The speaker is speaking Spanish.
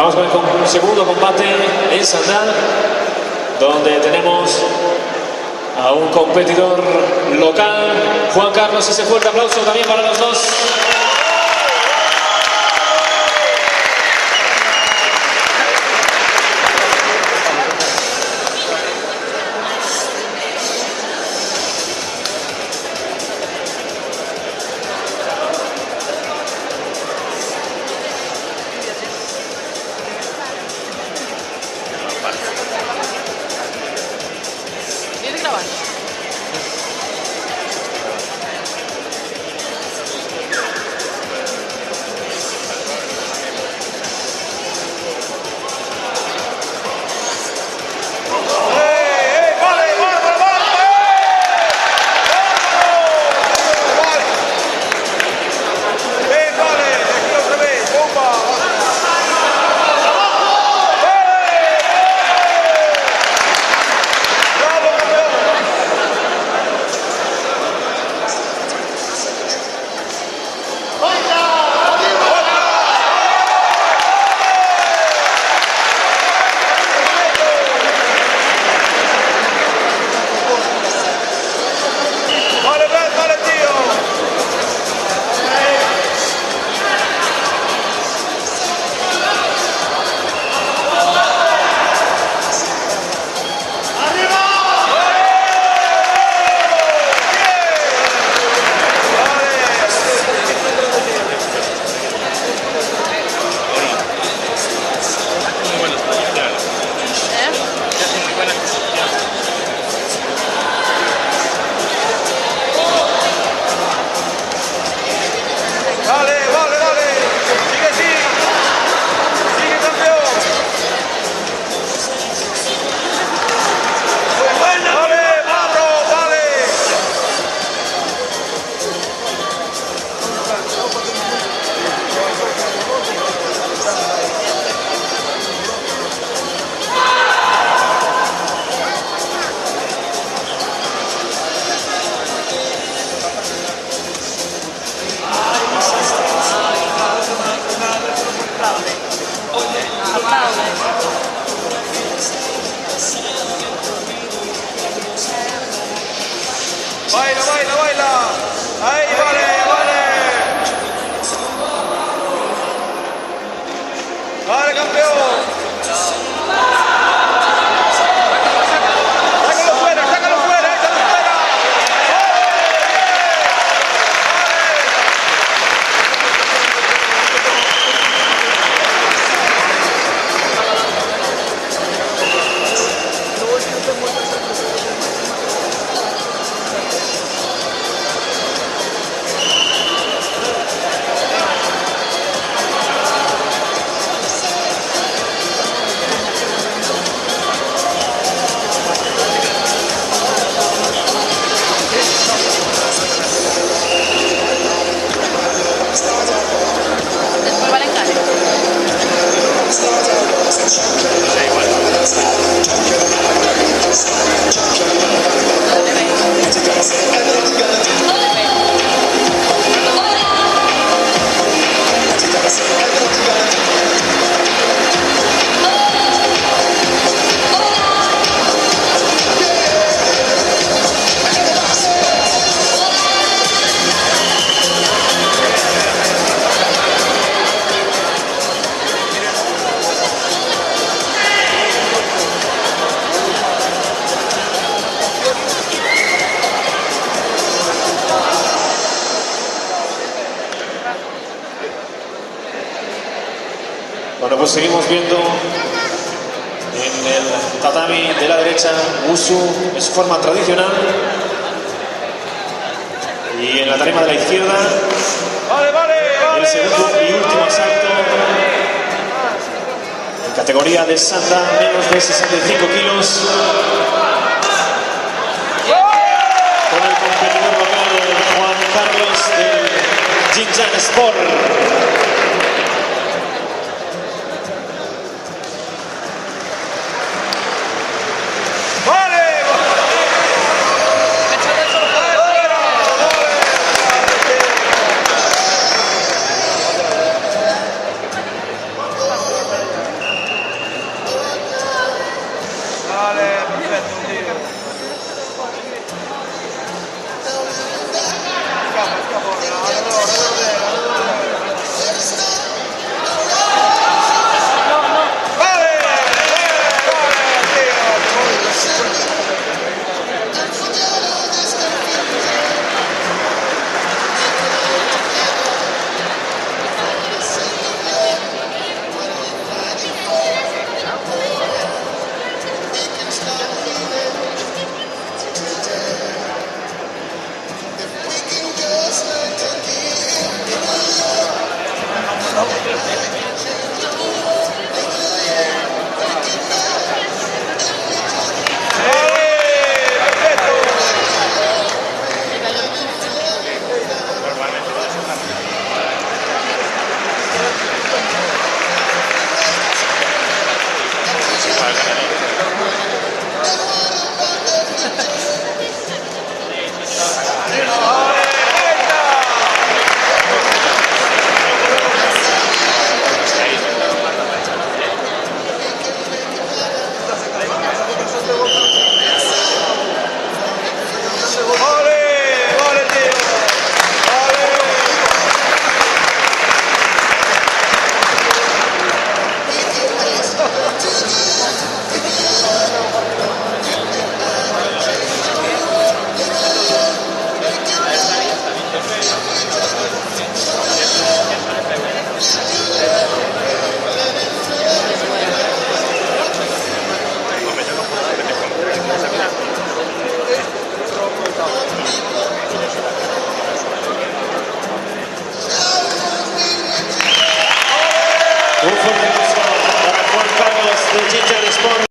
Vamos con el segundo combate en Sandal, donde tenemos a un competidor local, Juan Carlos. Ese fuerte aplauso también para los dos. Baila, baila, baila. Ahí, vale, vale. Vale, campeón. Sácalo fuera, sácalo fuera, échalo fuera. Bueno, pues seguimos viendo en el tatami de la derecha Wushu en su forma tradicional, y en la tarima de la izquierda el segundo y último asalto en categoría de Sanda, menos de 65 kilos, con el competidor local Juan Carlos del Jinjan Sport. Un fuerte aplauso para Juan Carlos de Ginger Sport.